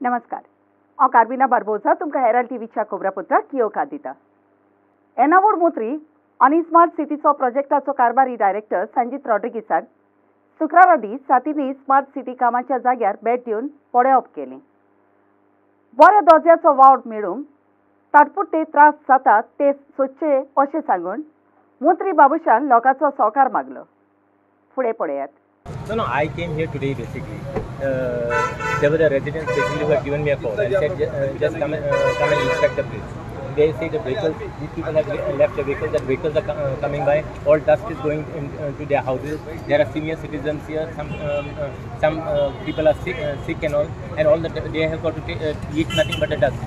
नमस्कार हांव कार्बिना बारबोजा तुमकां हेराल्ड टीव्हीच्या खबरापत्राक येवकार दिता। एनावोड मोत्री आनी स्मार्ट सिटीचो प्रोजेक्टाचो कारभारी डायरेक्टर संजीत रॉड्रिगीसान शुक्रारा दीस सातीनी स्मार्ट सिटी कामाच्या जाग्यार भेट दिवन पळोवप केलें। बऱ्या दर्ज्याचो वावर मेळूंक तात्पुरते त्रास जातात ते सोदचे अशें सांगून मोत्री बाबूशान लोकांचो सहकार मागलो। फुडें पळयात। No, I came here today basically. There were the residents basically who had given me a call and said just come and inspect the place. They say the vehicles, these people have left the vehicles, that vehicles are coming by, all dust is going into their houses. There are senior citizens here, some people are sick and all that they have got to eat nothing but the dust.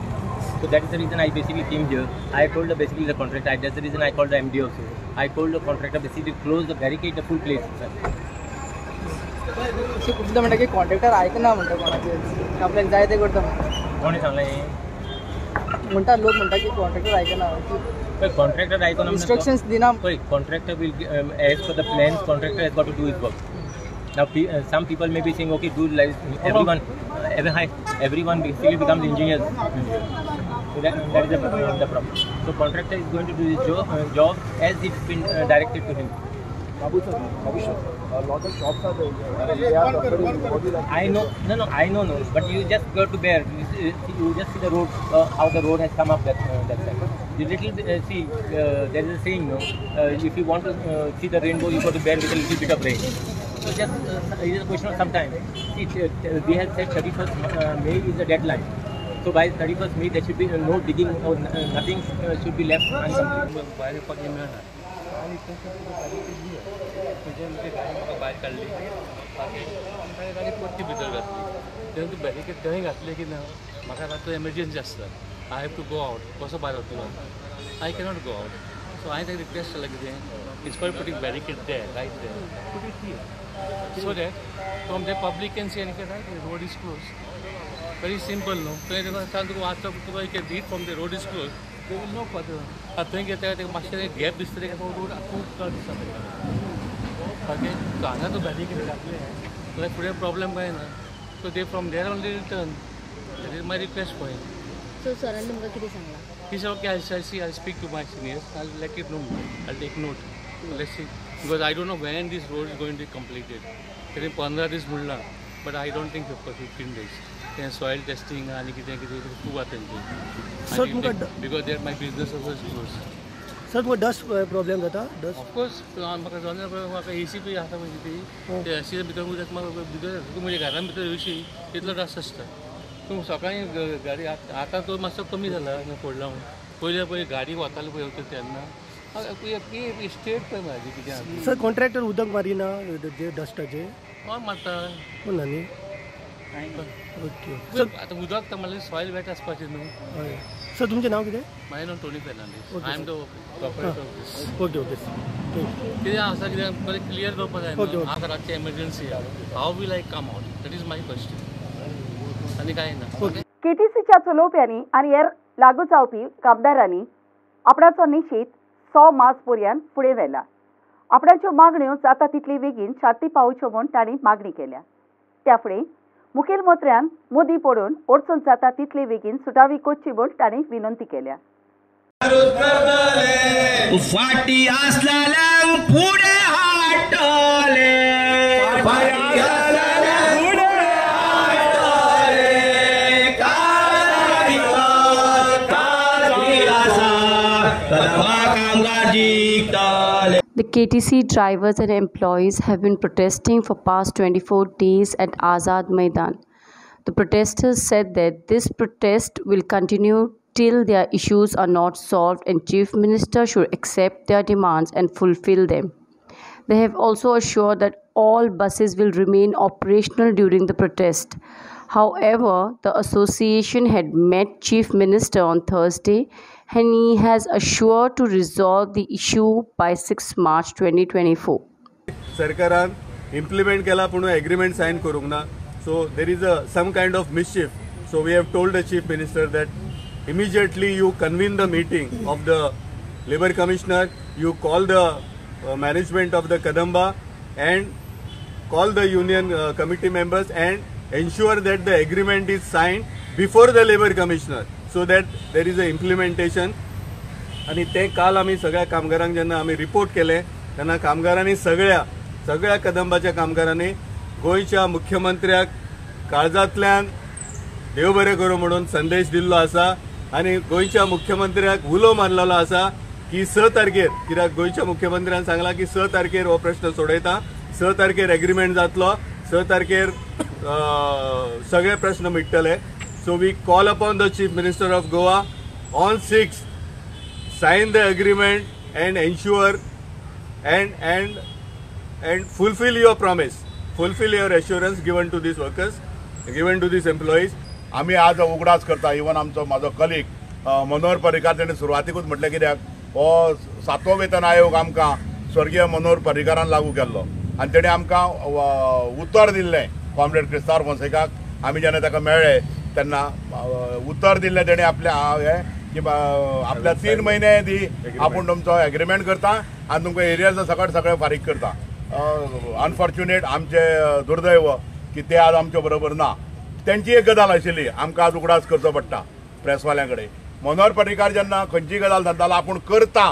So that is the reason I basically came here. I told basically the contractor, that's the reason I called the MD also. I told the contractor basically close the barricade, the full place. खूपदा म्हणटा की contractor ऐकना म्हणटा कोणाचे आपल्याक जाय ते करता कोणी सांगला हे म्हणटा लोक म्हणटा की कॉन्ट्रॅक्टर ऐकना कॉन्ट्रॅक्टर ऐकना इंस्ट्रक्शन्स दिना contractor will as per the plans contractor has got to do his work. Now some people may be saying okay do like everyone basically becomes engineers. So that is the problem. So contractor is going to do his job as it's been directed to him. lot of shops are there. They are offering body like I know, no, I know, but you just go to bear. You just see the road, how the road has come up that side. You little see, there is a saying, no, if you want to see the rainbow, you go to bear with a little bit of rain. So just it is a question of some time. See, we have said 31st May is the deadline. So by 31st May, there should be no digging or nothing should be left uncompleted. भायर काडली गाडी परती भितर घातली तेन्ना तूं barricade थंय घातले की ना म्हाका रातून एमर्जन्सी आसता I have to go out कसो भायर वतलो I cannot go out so हांवें ताका रिक्वेस्ट केला कितें inspire putting barricade there right there put it here so that from the public can see any right road is close very simple न्हू थंय तुका वाचप तुका एक read from the road is close they will no further थंय घेता मातशें gap दिसता तेका रोड खूब कट दिसता ओके सो हांगा तूं बॅरिकेड घातले जाल्यार फुडें प्रॉब्लेम काय ना so they from there only return that is my request point so सरान तुमकां कितें सांगलां ही okay I speak to my seniors I let it know I take note let's see because I don't know when this road is going to be completed तरी 15 दीस म्हणला but I don't think 15 days तें soil testing आनी कितें कितें खूब आसा तेंचें because that my business also is close sir Tuka dust problem जाता डस्ट ऑफकोर्स म्हाका जाल्यार म्हाका एसी पी आसा म्हणजे ती एसी भितर उदक म्हाका भितर म्हज्या घरान भितर येवशी तितलो डस्ट आसता तूं सकाळीं गाडी आतां तो मातसो कमी जाला फोडला म्हणून पयलीं गाडी वताली पळय तेन्ना स्टेट पळय म्हाजी कितें सर कॉन्ट्रॅक्टर उदक मारिना जे डस्टाचे हय मारता पूण न्ही ओके आतां उदक तर म्हणल्यार सॉयल वेट आसपाचें न्हू हय सर तुमचें नांव कितें म्हाजें नांव Tony Fernandes I am the proprietor of okay okay कितें आसा कितें बरें क्लियर करपाक जाय म्हाका रातची emergency how will I come out that is my question आनी कांय ना केटीसीच्या चलोवप्यांनी आनी हेर लागू जावपी कामदारांनी आपणाचो निशीत 100 मार्च पर्यंत फुडें व्हेला। आपणाच्यो मागण्यो जाता तितली बेगीन छाती पावच्यो म्हूण तांणी मागणी केल्या। त्या फुडें मुखेल मंत्र्यान मोदी पडून ओडचून जाता तितले बेगीन सुटावी करची म्हूण तांणी विनंती केल्या। फाटी असलेल्यांक फुडें हाडटले The KTC drivers and employees have been protesting for past 24 days at Azad Maidan. The protesters said that this protest will continue till their issues are not solved and Chief Minister should accept their demands and fulfill them. They have also assured that all buses will remain operational during the protest. However, the association had met Chief Minister on Thursday and he has assured to resolve the issue by 6 March 2024. सरकारान implement केला पण agreement sign करूंक ना. So there is some kind of mischief. So we have told the Chief Minister that immediately you convene the meeting of the Labour Commissioner, you call the management of the Kadamba and call the union committee members and ensure that the agreement is signed before the labour commissioner so that there is a implementation. आणि ते काल आम्ही सगळ्या कामगारांक जेन्ना आम्ही report केले तेन्ना कामगारांनी सगळ्या कदंबाच्या कामगारांनी गोयच्या मुख्यमंत्र्याक काळजांतल्यान देव बरें करूं म्हणून संदेश दिल्लो आसा. आणि गोयच्या मुख्यमंत्र्याक उलो मारलेलो आसा की 6 तारखेर, कित्याक गोयच्या मुख्यमंत्र्यान सांगला की 6 तारखेर हो प्रश्न सोडयता, 6 तारखेर एग्रीमेंट जातलो, 6 तारखेर सगळे प्रश्न मिटतले. So we call upon the chief minister of Goa on 6th sign the agreement and ensure and fulfill your promise, fulfill your assurance given to these workers, given to these employees. आम्ही आज उगडास करता. Even आमचो म्हाजो colleague Manohar Parrikar ताणें सुरवातीकूच म्हटलें कित्याक हो 7वो वेतन आयोग आमकां स्वर्गीय मनोहर पर्रीकारान लागू केल्लो आनी तेणें आमकां उत्तर दिल्लें कॉम्रेड क्रिस्तांव फोन्सेकाक. आमी जेन्ना ताका मेळ्ळे तेन्ना उत्तर दिल्लें तेणें आपल्या की आपल्या 3 महिने दी आपूण तुमचो एग्रीमेंट करता आनी तुमकां एरियाज सकट सगळें फारीक करता. अनफॉर्च्युनेट आमचे दुर्दैव की ते आज आमचे बरोबर ना. त्यांची एक गजाल आशिल्ली, आमकां आज उगडास करचो पडटा प्रेसवाल्यां कडेन. मनोहर पर्रीकार जेन्ना खंयची गजाल सांगतालो आपूण करता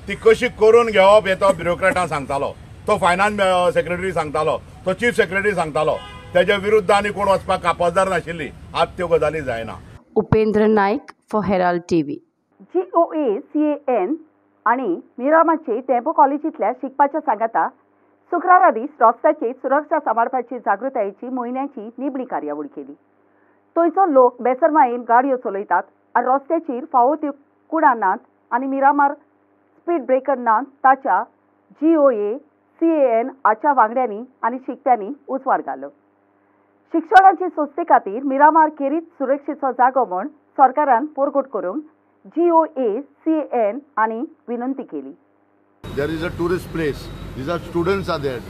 ती कशी करून घेवप हें तो ब्युरोक्रेटांक सांगतालो, तो फायनान्स सेक्रेटरी सांगतालो, तो चीफ सेक्रेटरी सांगतालो. तेज्या विरुद्ध आनी कोण वचपाक कापासदार नाशिल्ली. आज त्यो गजाली जायना. Upendra Naik for Herald TV. GOA, CAN आणि मिरामाचे टेंपो कॉलेजींतल्या शिकपाच्या सांगाता शुक्रारा दीस रस्त्याची सुरक्षा सांबाळपाची जागृतायेची म्हयन्याची निबणी कार्यावळ केली. थंयचो लोक बेसरमायेन गाडयो चलयतात आनी रस्त्याचेर फावो त्यो कुडां नात आनी मिरामार स्पीड ब्रेकर नात ताच्या GOA, CAN हाच्या वांगड्यांनी आनी शिकप्यांनी उजवाड घालो. शिक्षणाचे संस्थे खातीर मिरामार खेरीत सुरक्षेचो जागो म्हूण सरकारान पोरगोट करूंक GOA, CAN आनी विनंती केली. There is a tourist place. These are students are there.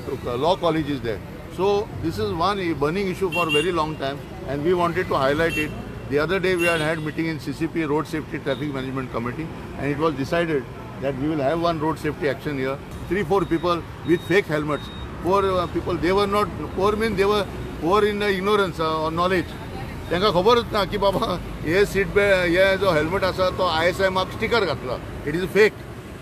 Law college is there. So this is one burning issue for a very long time, and we wanted to highlight it. The other day we had meeting in CCP Road Safety Traffic Management Committee, and it was decided that we will have one road safety action here. 3-4 people with fake helmets. Poor people. They were not poor. Means they were poor in ignorance or knowledge. त्यांना खबरच ना की बाबा हे seat belt हे जो helmet आसा तो ISI mark sticker घातला. It is fake.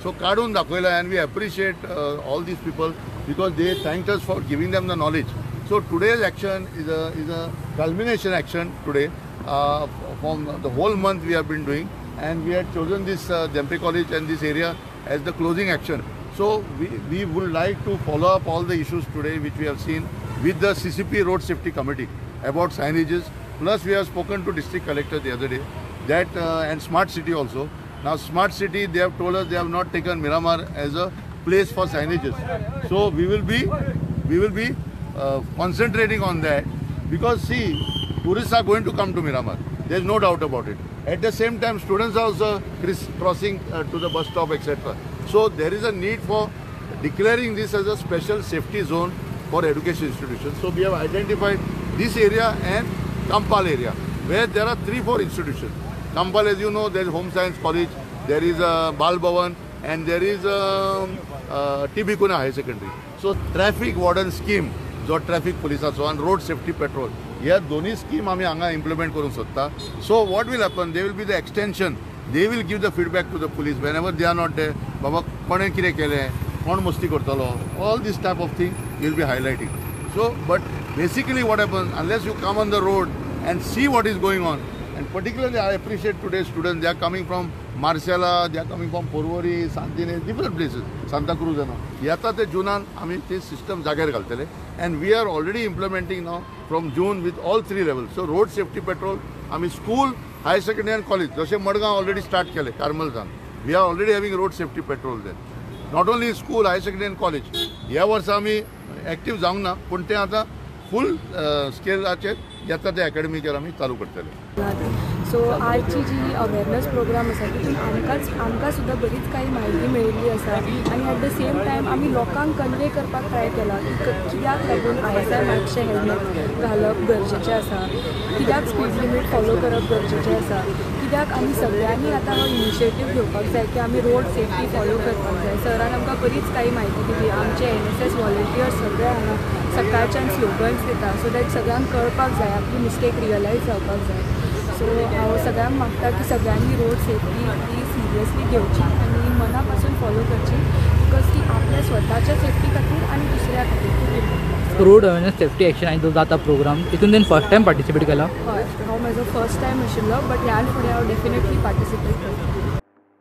So काढून दाखवला, and we appreciate all these people because they thanked us for giving them the knowledge. So today's action is a culmination action today. From the whole month we have been doing, and we had chosen this Jempe College and this area as the closing action. So we would like to follow up all the issues today which we have seen with the CCP Road Safety Committee about signages. Plus we have spoken to District Collector the other day that and Smart City also. Now Smart City, they have told us they have not taken Miramar as a place for signages. So we will be concentrating on that, because see, tourists are going to come to Miramar. There is no doubt about it. At the same time, students are also crossing to the bus stop, etc. So there is a need for declaring this as a special safety zone for education institutions. So we have identified this area and Kampal area, where there are 3-4 institutions. Kampal, as you know, there is Home Science College, there is Bal Bhavan, and there is TB Kuna High Secondary. So traffic warden scheme, जो traffic police आसो and road safety patrol, ह्या दोन्ही scheme आम्ही हांगा implement करूंक सोदता. So what will happen? There will be the extension. They will give the feedback to the police whenever they are not there. बाबा कोणे कितें केलें, कोण मस्ती करतलो, all this type of thing will be highlighting. So, but basically what happens, unless you come on the road and see what is going on, and particularly I appreciate today's students, they are coming from Marcella, they are coming from Porvory, Santine, different places, Santa Cruz and all. Yata te Junan, आम्ही this system जाग्यार घालतले, and we are already implementing now from June with all 3 levels. So road safety patrol, आम्ही school, high secondary and college, जसे Madgaon already start केले, Carmeljan. We are already having road safety patrol there. Not only school, high secondary and college. ह्या वर्सा आम्ही active जावंक ना, पण ते आता फुल स्केलाचेर येता त्या अकॅडमीचेर आमी चालू करतले. सो आजची जी अवेरनेस प्रोग्राम आसा तितून आमकां सुद्दां बरीच काही म्हायती मेळिल्ली आसा, आनी एट द सेम टायम आमी लोकांक कन्वे करपाक ट्राय केला की कित्याक लागून ISI मार्कशें हेल्मेट घालप गरजेचें आसा, कित्याक स्पीड लिमीट फॉलो करप गरजेचें आसा, कित्याक आमी सगळ्यांनी आतां हो इनिशिएटीव घेवपाक जाय की आमी रोड सेफ्टी फॉलो करपाक जाय. सरान आमकां बरीच काही म्हायती दिली. आमचे NSS व्हॉलंटियर्स सगळे हांगा सकाळच्यान स्लोगन्स दिता, सो दॅट सगळ्यांक कळपाक जाय, आपली मिस्टेक रियलायज जावपाक जाय. सो हांव सगळ्यांक मागता की सगळ्यांनी रोड सेफ्टी ही सिरियसली घेवची आनी मना पासून फॉलो करची, बिकॉज ती आपल्या स्वताच्या सेफ्टी खातीर आनी दुसऱ्या खातीर खूब important. Road awareness safety action आनी जो जाता प्रोग्राम तितून तेणें फर्स्ट टायम पार्टिसिपेट केला. हय, हांव म्हजो फर्स्ट टायम आशिल्लो, बट ह्या फुडें हांव डेफिनेटली पार्टिसिपेट करता.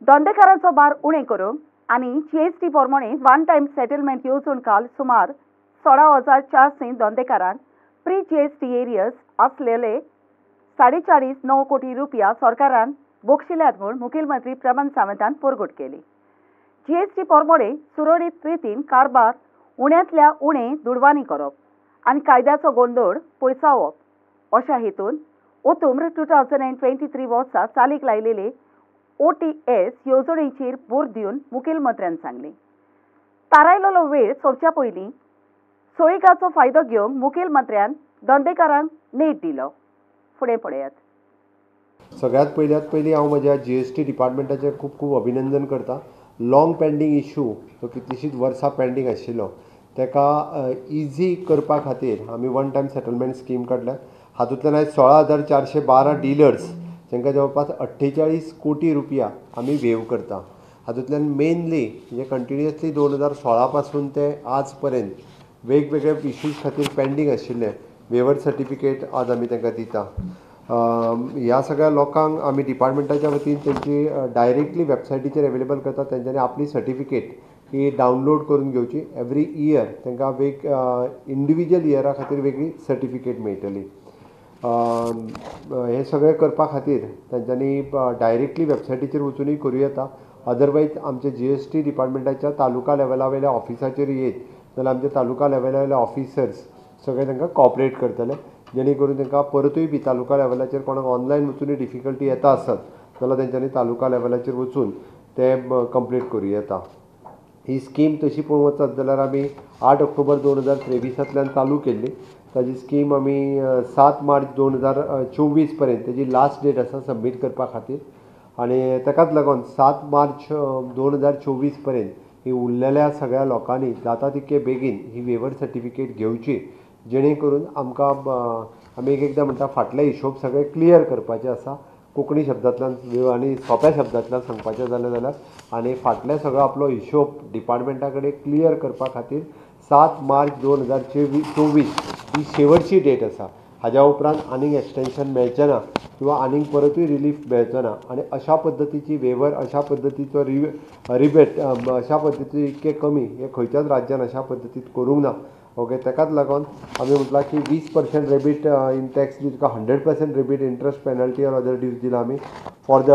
धंदेकारांचो भार उणें करूंक आनी जीएसटी प्रमाणे वन टायम सेटलमेंट येवजून काल सुमार 16,400 धंदेकारांक प्री जीएसटी एरियर्स आसलेले 4.5 कोटी रुपया सरकारान बोगशिल्ल्यात म्हूण मुखेलमंत्री प्रमोद सावंतान परगट केली. जीएसटी प्रमाणे सुरळीत रितीन कारबार उण्यांतल्या उणें दुडवानी करप आनी कायद्याचो गोंदळ पयसावप अशा हेतून ओतुंब्र 2023 वर्सा चालीक लायलेले OTS येवजणेचेर भर दिवन मुखेलमंत्र्यान सांगलें. थारायलेलो वेळ सोंपच्या पयलीं सोयिकाचो फायदो घेवंक मुखेलमंत्र्यान धंदेकारांक नेट दिलो. फुडें पळयात. सगळ्यात पयलीं हांव म्हज्या जीएसटी डिपार्टमेंटाचें खूब खूब अभिनंदन करता. लॉंग पेंडींग इश्यू जो कितलींशींच वर्सां पेंडींग आशिल्लो ताका इजी करपा खातीर आमी वन टायम सेटलमेंट स्कीम काडल्या. हातूंतल्यान आयज 16,412 डिलर्स जांकां जवळपास 48 कोटी रुपया आमी वेव करता. हातूंतल्यान मेनली म्हणजे कंटिन्युअसली 2016 पासून ते आज पर्यंत वेगवेगळे इश्यूज खातीर पेंडींग आशिल्ले वेवर सर्टिफिकेट आज आमी तांकां दिता. ह्या सगळ्या लोकांक आमी डिपार्टमेंटाच्या वतीन तेंची डायरेक्टली वेबसायटीचेर अवेलेबल करता. तेंच्यांनी आपली सर्टिफिकेट ही डावनलोड करून घेवची. एवरी इयर तांकां इंडिविज्युअल इयरा खातीर वेगळी सर्टिफिकेट मेळटली. हे सगळें करपा खातीर तांच्यांनी डायरेक्टली वेबसायटीचेर वचूनय करूं येता. अदरवायज आमच्या जीएसटी डिपार्टमेंटाच्या तालुका लेवला वयल्या ऑफिसाचेर येत जाल्यार आमचे तालुका लेवला ऑफिसर्स सगळे तांकां कॉपरेट करतले, जेणे करून तांकां परतूय बी तालुका लेवलाचेर कोणाक ऑनलायन वचूनय डिफिकल्टी येता आसत जाल्यार तेंच्यांनी तालुका लेवलाचेर वचून ते कंप्लीट करूं येता. ही स्कीम तशी पळोवंक वचत जाल्यार आमी 8 ऑक्टोबर 2023 चालू केल्ली. ताजी स्कीम आमी 7 मार्च 2024 पर्यंत तेजी लास्ट डेट आसा सबमीट करपा खातीर. आनी ताकाच लागून 7 मार्च 2024 पर्यंत ही उरलेल्या सगळ्या लोकांनी जाता तितके बेगीन ही वेवर सर्टिफिकेट घेवची, जेणे करून आमकां आमी एकदां म्हणटा फाटले हिशोब सगळे क्लियर करपाचे आसा. कोंकणी शब्दांतल्यान आनी सोंप्या शब्दांतल्यान सांगपाचें जालें जाल्यार आनी फाटले सगळो आपलो हिशोब डिपार्टमेंटा कडेन क्लियर करपा खातीर 7 मार्च 2024 ही शेवटची डेट आसा. हाज्या उपरांत आनीक एक्सटेंशन मेळचें ना किंवा आनीक परतूय रिलीफ मेळचो ना. आनी अशा पद्दतीची वेवर, अशा पद्दतीचो रिबेट, अशा पद्दतीचे इतके कमी हे खंयच्याच राज्यान अशा पद्दतीत करूंक ना. ओके, ताकाच लागून आमी म्हटलां की 20% रेबीट इन टॅक्स दिवं, 100% rebate interest penalty or other dues दिला आमी. For the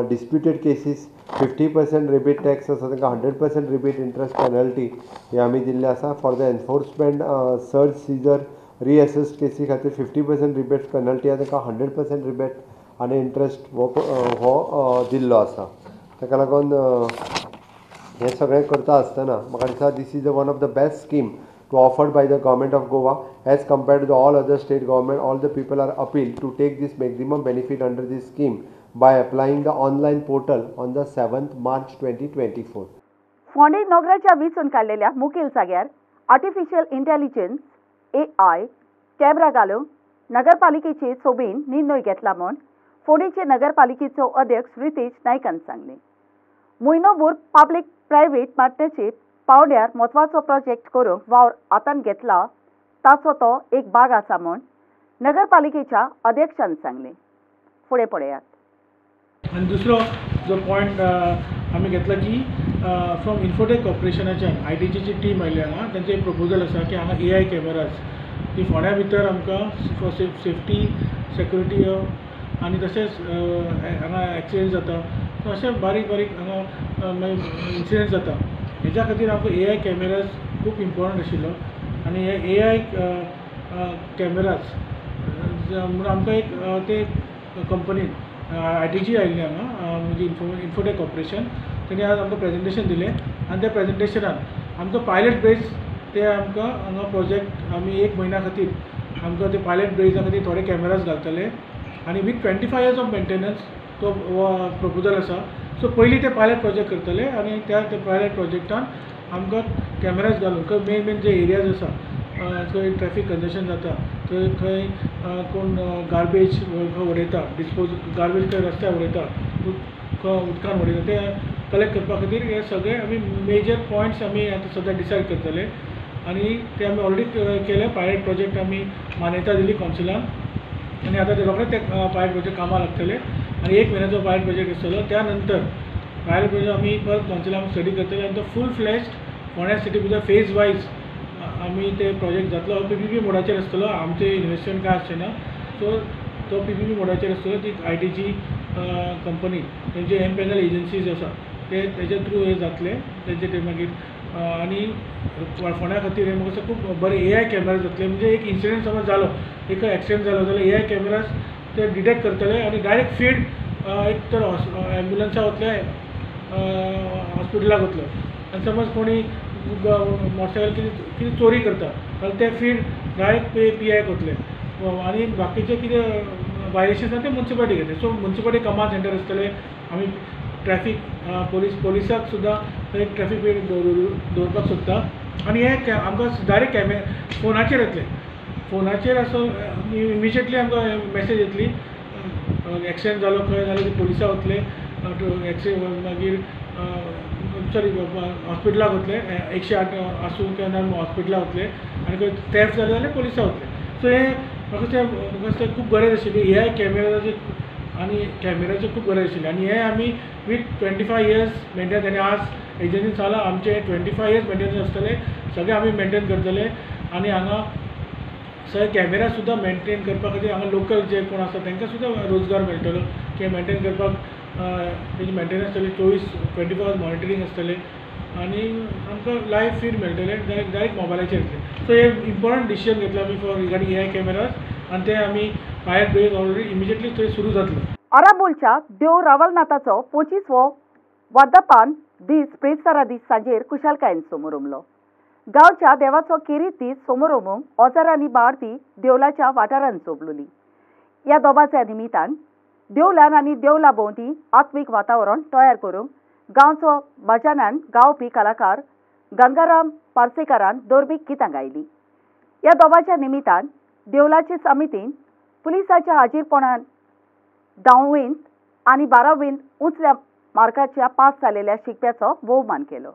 disputed cases 50% rebate tax आसा तांकां 100% रेबीट इंट्रस्ट पेनल्टी हे आमी दिल्ले आसा. For the enforcement search seizure reassess केसी खातीर 50% रिबेट पेनल्टी आसा तांकां 100% रिबेट आनी इंट्रस्ट हो दिल्लो आसा. ताका लागून हें सगळें करता आसतना म्हाका दिसता this is one of the best scheme to offered by the government of Goa as compared to the all other state government. All the people are appealed to take this maximum benefit under this scheme by applying the online portal on the 7th March 2024. फोंडे नगराच्या विचून काडलेल्या मुखेल जाग्यार artificial intelligence AI camera घालूंक नगरपालिकेचे सोबीन निर्णय घेतला म्हूण फोंडेचे नगरपालिकेचो अध्यक्ष रितेश नायकान सांगलें. म्हयनोभर पब्लीक प्रायव्हेट पार्टनरशीप पावड्यार म्हत्वाचो प्रोजेक्ट करूंक वावर हातांत घेतला ताचो तो एक भाग आसा म्हूण नगरपालिकेच्या अध्यक्षान सांगलें. फुडें पळयात. आनी दुसरो जो पॉयंट आमी घेतला की फ्रॉम इन्फोटेक कॉर्पोरेशनाच्यान ITGची टीम आयली हांगा. तांचें एक प्रपोजल आसा की हांगा AI कॅमेराज ती फोंड्या भितर आमकां फॉर सेफ्टी सेक्युरिटी आनी तशेंच हांगा एक्सिडेंट जाता अशें बारीक बारीक हांगा इन्सिडेंट जाता. हेच्या खातीर आमकां AI कॅमेराज खूब इम्पॉर्टंट आशिल्लो. आनी हे AI कॅमेराज म्हणून आमकां एक ते कंपनीन ITG आयिल्ली हांगा म्हणजे इन्फोटेक कॉर्पोरेशन. तेणी आज आमकां प्रेजेंटेशन दिलें आनी त्या प्रेजेंटेशनान आमकां पायलट बेज ते आमकां हांगा प्रोजेक्ट आमी 1 म्हयन्या खातीर आमकां ते पायलट बेजा खातीर थोडे कॅमेराज घालतले आनी वीथ 25 years ऑफ मेंटेनन्स तो प्रपोजल आसा. सो पयलीं ते पायलट प्रोजेक्ट करतले आनी त्या पायलट प्रोजेक्टान आमकां कॅमेराज घालून मेन जे एरियाज आसा थंय ट्रॅफीक कंजेशन जाता खंय कोण गार्बेज उडयता गार्बेज खंय रस्त्यार उडयता उदकान उडयता ते कलेक्ट करपा खातीर हे सगळे आमी मेजर पॉयंट्स आमी आतां सद्या डिसायड करतले आनी ते आमी ऑलरेडी केले. पायलट प्रोजेक्ट आमी मान्यता दिली कौन्सिलान आनी आतां ते रोखडेच ते पायलट प्रोजेक्ट कामां लागतले आनी 1 म्हयन्याचो पायलट प्रोजेक्ट आसतलो. त्या नंतर पायलट प्रोजेक्ट आमी परत कौन्सिलान स्टडी करतले आनी तो फूल फ्लॅश्ड फोंड्या सिटी भितर फेज वायज आमी ते प्रोजेक्ट जातलो. PPP मोडाचेर आसतलो, आमचें इन्वेस्टमेंट काय आसचें ना. सो तो PPP मोडाचेर आसतलो. ती ITची कंपनी तेंचे एम्पॅनल एजन्सीज आसा तेजे थ्रू हे जातले तेंचे ते मागीर आनी फोंड्या खातीर हे म्हाका खूब बरे AI कॅमेरा जातले. म्हणजे एक इन्सिडंट समज जालो, एक एक्सिडेंट जालो जाल्यार AI कॅमेराज ते डिटेक्ट करतले आनी डायरेक्ट फीड एक तर एम्ब्युलन्सा वतले हॉस्पिटलाक वतले आनी समज कोणी मोटरसायकल कितें चोरी करता जाल्यार ते फीड डायरेक्ट PIक वतले आनी बाकीचे कितें वायलेशन्स आसा ते मुन्सिपालिटी घेतले. सो मुन्सिपालिटी कमांड सेंटर आसतले. आमी ट्रॅफिक पोलिसाक सुद्दां एक ट्रॅफिक दवरपाक सोदता आनी हे आमकां डायरेक्ट फोनाचेर येतले. फोनाचेर असो इमिजिएटली आमकां मॅसेज येतली एक्सिडेंट जालो खंय जाल्यार ते पोलिसा वतले मागीर सॉरी हॉस्पिटलाक वतले 108 आसूं काय हॉस्पिटलाक वतले आनी खंय थॅफ्ट जालें जाल्यार पोलिसा वतले. सो हे म्हाका दिसता खूब गरज आशिल्ली AI कॅमेराचे आनी कॅमेराचे खूब गरज आशिल्ली आनी हे आमी वीथ 25 years मेंटेन आनी आज एजन्सीन सांगलां आमचे 25 years मेंटेनन्स आसतले. सगळे आमी मेंटेन करतले आनी हांगा सगळे कॅमेरा सुद्दां मेंटेन करपा खातीर हांगा लोकल जे कोण आसा तांकां सुद्दां रोजगार मेळटलो की मेंटेन करपाक तेजी मेंटेनन्स आसतली 24 hours मॉनिटरींग आसतलें आनी आमकां लायव्ह फीड मेळटलें डायरेक्ट मोबायलाचेर येतलें. सो हे इम्पॉर्टंट डिसिजन घेतला आमी फॉर रिगार्डींग AI कॅमेराज आनी ते आमी पायलट प्रोजेक्ट ऑलरेडी इमिजिएटली थंय सुरू जातलो. अराबोलच्या देव रावलनाथाचो 25वो वर्धापन दीस प्रेस्तारा दीस सांजेर कुशालकायेन समोर उमलो. गांवच्या देवाचो किरीत दीस समोर उमूंक ओजार आनी बाळती देवलाच्या वाठारांत सोबलुली. ह्या दोबाच्या निमित्तान देवलान आनी देवला भोंवती आत्मीक वातावरण तयार करूंक गांवचो भजनान गावपी कलाकार गंगाराम पार्सेकारान दोरबीक गितां गायली. ह्या दोबाच्या निमित्तान देवलाचे समितीन पुलिसाच्या हाजीरपणान 10वींत आनी 12वींत उंचल्या मार्काच्या पास जालेल्या शिकप्याचो भोवमान केलो.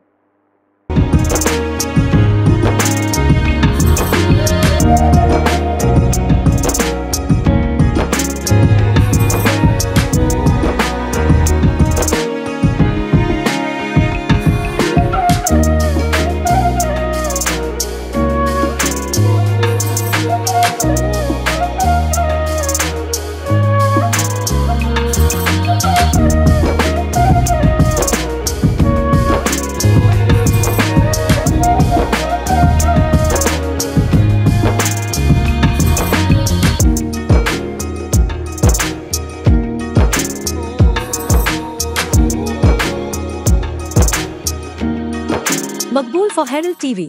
मकबूल for Herald TV.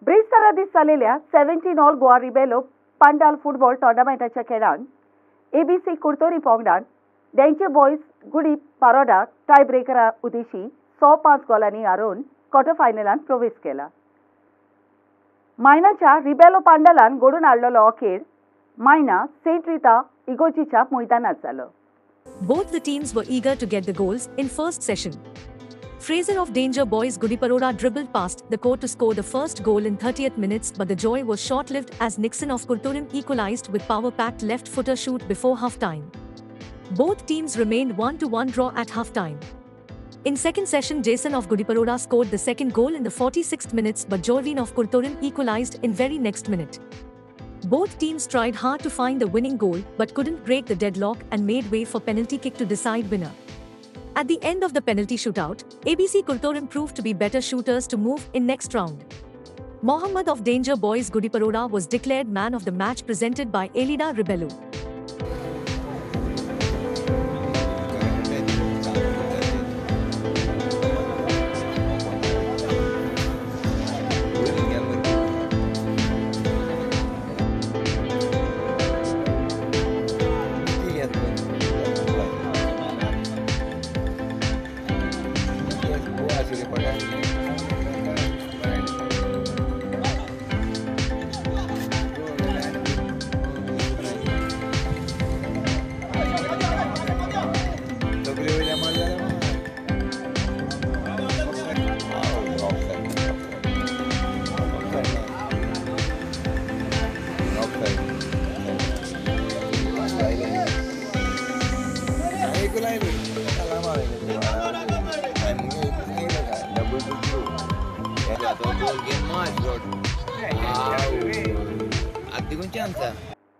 ब्रेस्तारा दीस जालेल्या 17 ऑल गोवा रिबेलो पांडाल फुटबॉल टोर्नामेंटाच्या खेळान ABC कुर्तोरी पंगडान डेंचे बॉयज गुडी पारोडा टाय ब्रेकरा उदेशी 105 गोलांनी हारोवन क्वार्टर फायनलांत प्रवेश केला. मायनाच्या रिबेलो पांडालान घडून हाडलेलो हो खेळ मायना सेंट रिता इगोजीच्या मैदानात जालो. Both the teams were eager to get the goals in first session. Fraser of Danger Boys Gudiparoda dribbled past the court to score the first goal in 30th minutes, but the joy was short-lived as Nixon of Kurturim equalized with power-packed left-footer shoot before half-time. Both teams remained 1-1 draw at half-time. In second session, Jason of Gudiparoda scored the second goal in the 46th minutes, but Jorvin of Kurturim equalized in very next minute. Both teams tried hard to find the winning goal, but couldn't break the deadlock and made way for penalty kick to decide winner. At the end of the penalty shootout, ABC Kurtorim proved to be better shooters to move in next round. Mohammad of Danger Boys Gudiparoda was declared man of the match presented by Elida Rebello.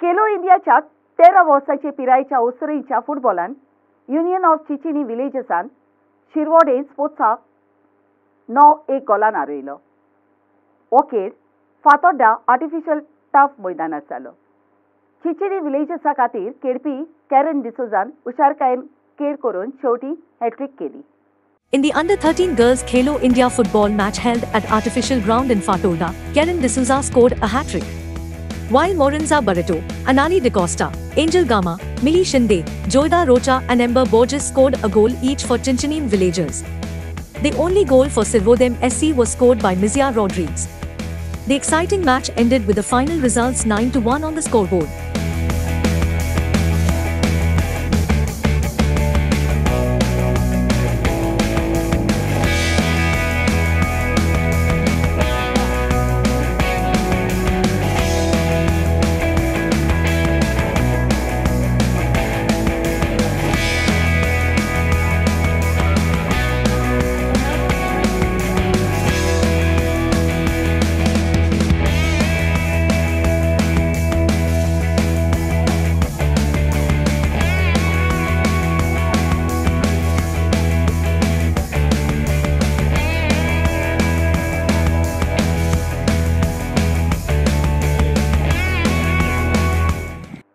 Khelo इंडियाच्या 13 वर्सांचे पिरायेच्या ओसरेच्या फुटबॉलान union of चिचिनी विलेजसान शिरवोडे स्पोर्ट्साक 9-1 Golan हारयलो. हो खेळ Fatorda artificial tough मैदानात जालो. चिचिनी विलेजसा खातीर खेळपी कॅरन डिसोजान हुशारकायेन खेळ करून शेवटी हॅट्रिक केली. In the under-13 girls Khelo India football match held at artificial ground in Fatorda, Karen D'Souza scored a hat-trick. While Morenza Barreto, Anani DeCosta, Angel Gama, Millie Shinde, Joyda Rocha and Ember Borges scored a goal each for Chinchinin villagers. The only goal for Sirvodem SC was scored by Mizia Rodriguez. The exciting match ended with the final results 9-1 on the scoreboard.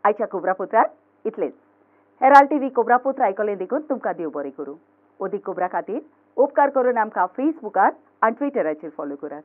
आयच्या कोबरापुत्रात इतलेच. Herald TV कोबरापुत्र आयकलें देखून तुमकां देव बरें करूं. ओदी cobra खातीर उपकार करून आमकां फेसबुकार आनी ट्विटराचेर फॉलो करात.